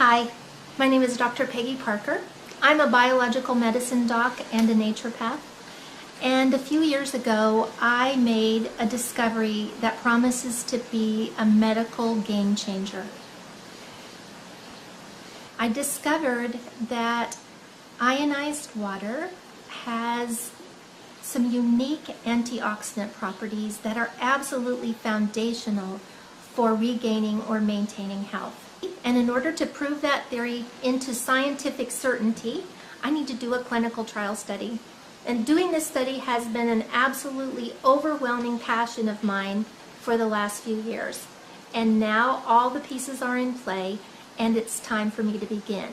Hi, my name is Dr. Peggy Parker. I'm a biological medicine doc and a naturopath. And a few years ago, I made a discovery that promises to be a medical game changer. I discovered that ionized water has some unique antioxidant properties that are absolutely foundational for regaining or maintaining health. And in order to prove that theory into scientific certainty, I need to do a clinical trial study. And doing this study has been an absolutely overwhelming passion of mine for the last few years. And now all the pieces are in play, and it's time for me to begin.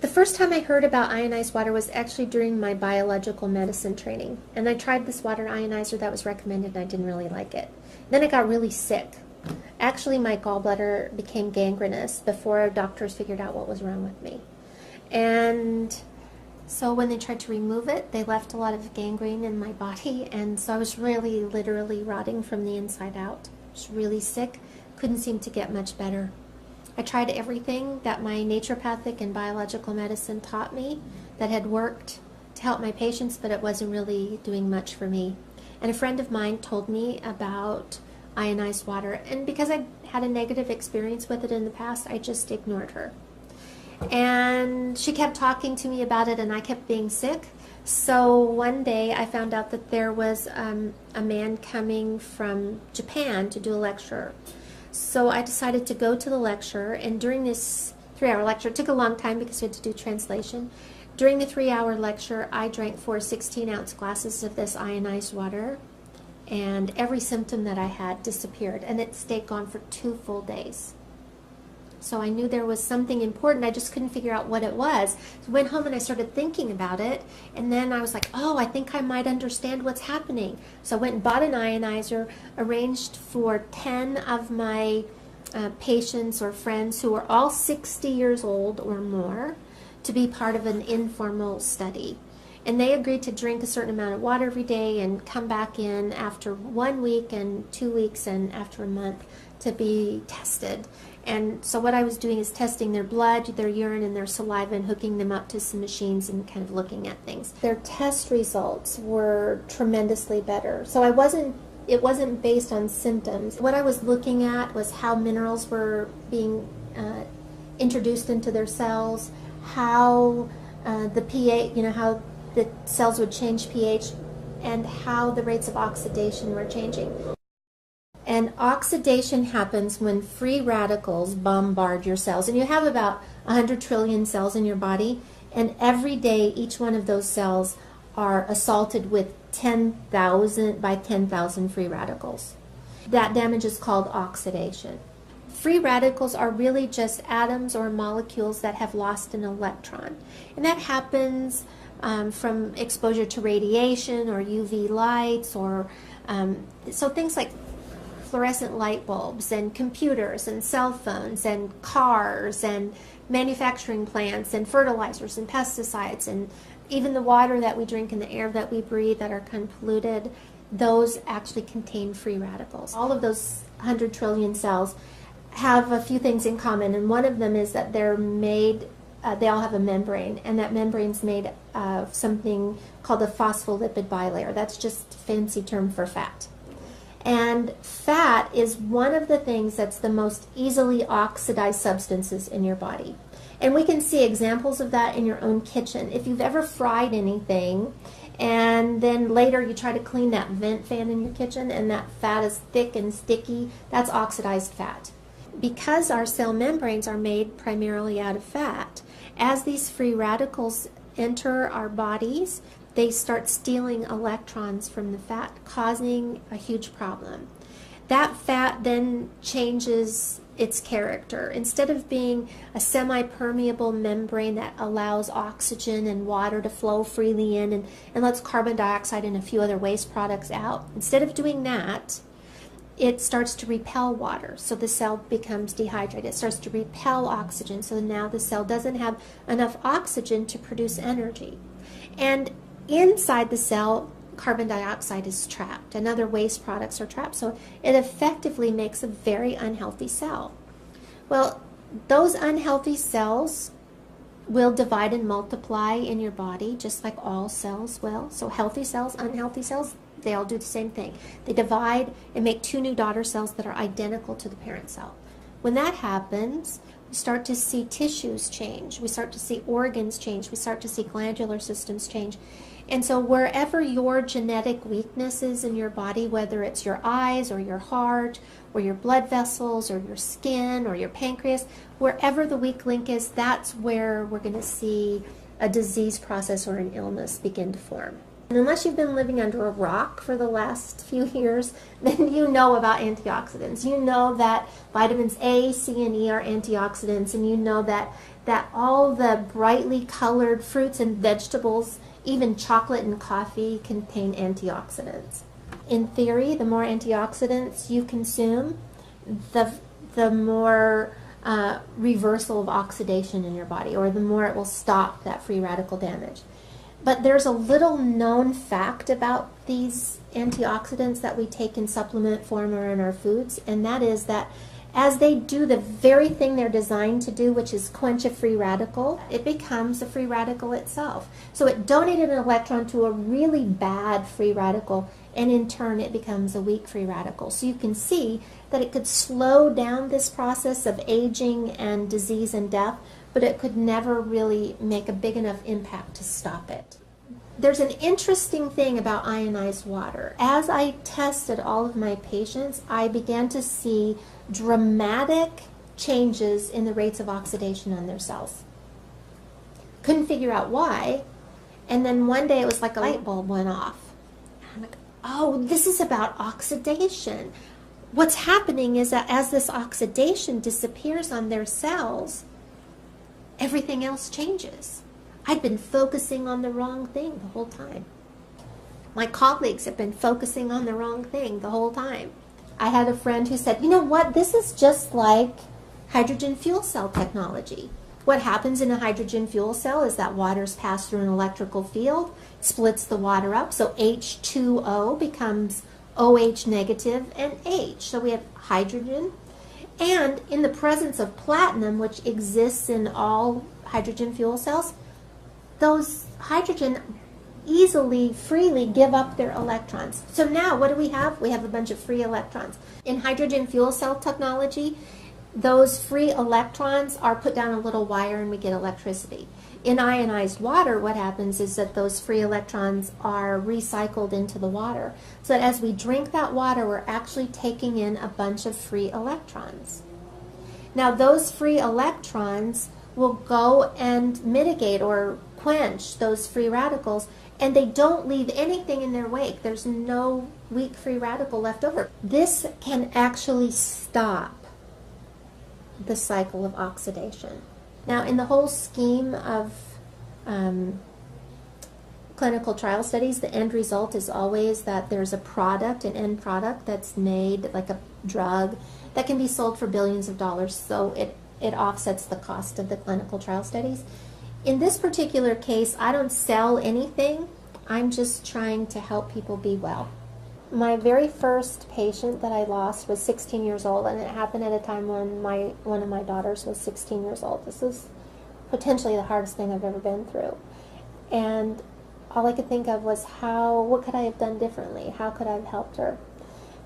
The first time I heard about ionized water was actually during my biological medicine training. And I tried this water ionizer that was recommended, and I didn't really like it. Then I got really sick. Actually, my gallbladder became gangrenous before doctors figured out what was wrong with me. And so when they tried to remove it, they left a lot of gangrene in my body, and so I was really literally rotting from the inside out. I was really sick, couldn't seem to get much better. I tried everything that my naturopathic and biological medicine taught me that had worked to help my patients, but it wasn't really doing much for me. And a friend of mine told me about ionized water, and because I had a negative experience with it in the past, I just ignored her. And she kept talking to me about it, and I kept being sick. So one day I found out that there was a man coming from Japan to do a lecture. So I decided to go to the lecture, and during this 3-hour lecture, it took a long time because we had to do translation. During the 3-hour lecture, I drank 4 16-ounce glasses of this ionized water, and every symptom that I had disappeared, and it stayed gone for 2 full days. So I knew there was something important, I just couldn't figure out what it was. So I went home and I started thinking about it, and then I was like, oh, I think I might understand what's happening. So I went and bought an ionizer, arranged for 10 of my patients or friends who were all 60 years old or more to be part of an informal study. And they agreed to drink a certain amount of water every day and come back in after 1 week and 2 weeks and after a month to be tested. And so what I was doing is testing their blood, their urine, and their saliva, and hooking them up to some machines and kind of looking at things. Their test results were tremendously better. So it wasn't based on symptoms. What I was looking at was how minerals were being introduced into their cells, how the pH, how the cells would change pH, and how the rates of oxidation were changing. And oxidation happens when free radicals bombard your cells. And you have about 100 trillion cells in your body, and every day each one of those cells are assaulted with 10,000 by 10,000 free radicals. That damage is called oxidation. Free radicals are really just atoms or molecules that have lost an electron. And that happens from exposure to radiation or UV lights, or so things like fluorescent light bulbs and computers and cell phones and cars and manufacturing plants and fertilizers and pesticides, and even the water that we drink and the air that we breathe that are kind of polluted, those actually contain free radicals. All of those 100 trillion cells have a few things in common, and one of them is that they're made, they all have a membrane, and that membrane's made of something called a phospholipid bilayer. That's just a fancy term for fat. And fat is one of the things that's the most easily oxidized substances in your body. And we can see examples of that in your own kitchen. If you've ever fried anything and then later you try to clean that vent fan in your kitchen and that fat is thick and sticky, that's oxidized fat. Because our cell membranes are made primarily out of fat, as these free radicals enter our bodies, they start stealing electrons from the fat, causing a huge problem. That fat then changes its character. Instead of being a semi-permeable membrane that allows oxygen and water to flow freely in and lets carbon dioxide and a few other waste products out, instead of doing that, it starts to repel water, so the cell becomes dehydrated. It starts to repel oxygen, so now the cell doesn't have enough oxygen to produce energy. And inside the cell, carbon dioxide is trapped and other waste products are trapped, so it effectively makes a very unhealthy cell. Well, Those unhealthy cells will divide and multiply in your body just like all cells will. So healthy cells, unhealthy cells, they all do the same thing. They divide and make two new daughter cells that are identical to the parent cell. When that happens, we start to see tissues change. We start to see organs change. We start to see glandular systems change. And so wherever your genetic weakness is in your body, whether it's your eyes or your heart or your blood vessels or your skin or your pancreas, wherever the weak link is, that's where we're going to see a disease process or an illness begin to form. And unless you've been living under a rock for the last few years, then you know about antioxidants. You know that vitamins A, C, and E are antioxidants, and you know that all the brightly colored fruits and vegetables, even chocolate and coffee, contain antioxidants. In theory, the more antioxidants you consume, the more reversal of oxidation in your body, or the more it will stop that free radical damage. But there's a little known fact about these antioxidants that we take in supplement form or in our foods, and that is that as they do the very thing they're designed to do, which is quench a free radical, it becomes a free radical itself. So it donated an electron to a really bad free radical, and in turn it becomes a weak free radical. So you can see that it could slow down this process of aging and disease and death, but it could never really make a big enough impact to stop it. There's an interesting thing about ionized water. As I tested all of my patients, I began to see dramatic changes in the rates of oxidation on their cells. Couldn't figure out why, and then one day it was like a light bulb went off. I'm like, oh, this is about oxidation. What's happening is that as this oxidation disappears on their cells, everything else changes. I'd been focusing on the wrong thing the whole time. My colleagues have been focusing on the wrong thing the whole time. I had a friend who said, you know what, this is just like hydrogen fuel cell technology. What happens in a hydrogen fuel cell is that water's passed through an electrical field, splits the water up, so H2O becomes OH negative and H. So we have hydrogen. And in the presence of platinum, which exists in all hydrogen fuel cells, those hydrogen easily, freely give up their electrons. So now what do we have? We have a bunch of free electrons. In hydrogen fuel cell technology, those free electrons are put down a little wire and we get electricity. In ionized water, what happens is that those free electrons are recycled into the water. So that as we drink that water, we're actually taking in a bunch of free electrons. Now those free electrons will go and mitigate or quench those free radicals, and they don't leave anything in their wake. There's no weak free radical left over. This can actually stop the cycle of oxidation. Now, in the whole scheme of clinical trial studies, the end result is always that there's a product, an end product that's made, like a drug, that can be sold for billions of dollars, so it offsets the cost of the clinical trial studies. In this particular case, I don't sell anything. I'm just trying to help people be well. My very first patient that I lost was 16 years old, and it happened at a time when one of my daughters was 16 years old. This was potentially the hardest thing I've ever been through. And all I could think of was what could I have done differently? How could I have helped her?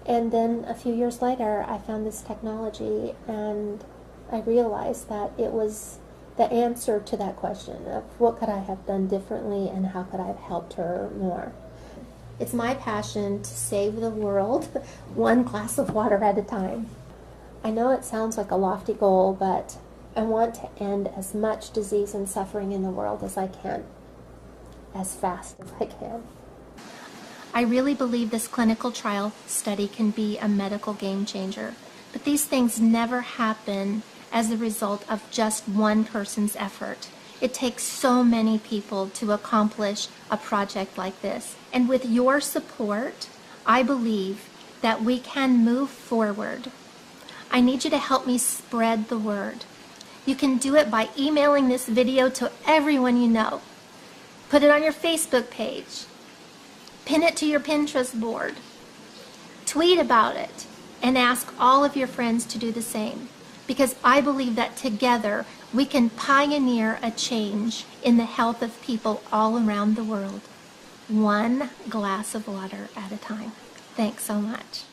And then a few years later, I found this technology, and I realized that it was the answer to that question of what could I have done differently and how could I have helped her more. It's my passion to save the world one glass of water at a time. I know it sounds like a lofty goal, but I want to end as much disease and suffering in the world as I can, as fast as I can. I really believe this clinical trial study can be a medical game changer, but these things never happen as a result of just one person's effort. It takes so many people to accomplish a project like this. And with your support, I believe that we can move forward. I need you to help me spread the word. You can do it by emailing this video to everyone you know. Put it on your Facebook page. Pin it to your Pinterest board. Tweet about it and ask all of your friends to do the same. because I believe that together we can pioneer a change in the health of people all around the world, one glass of water at a time. Thanks so much.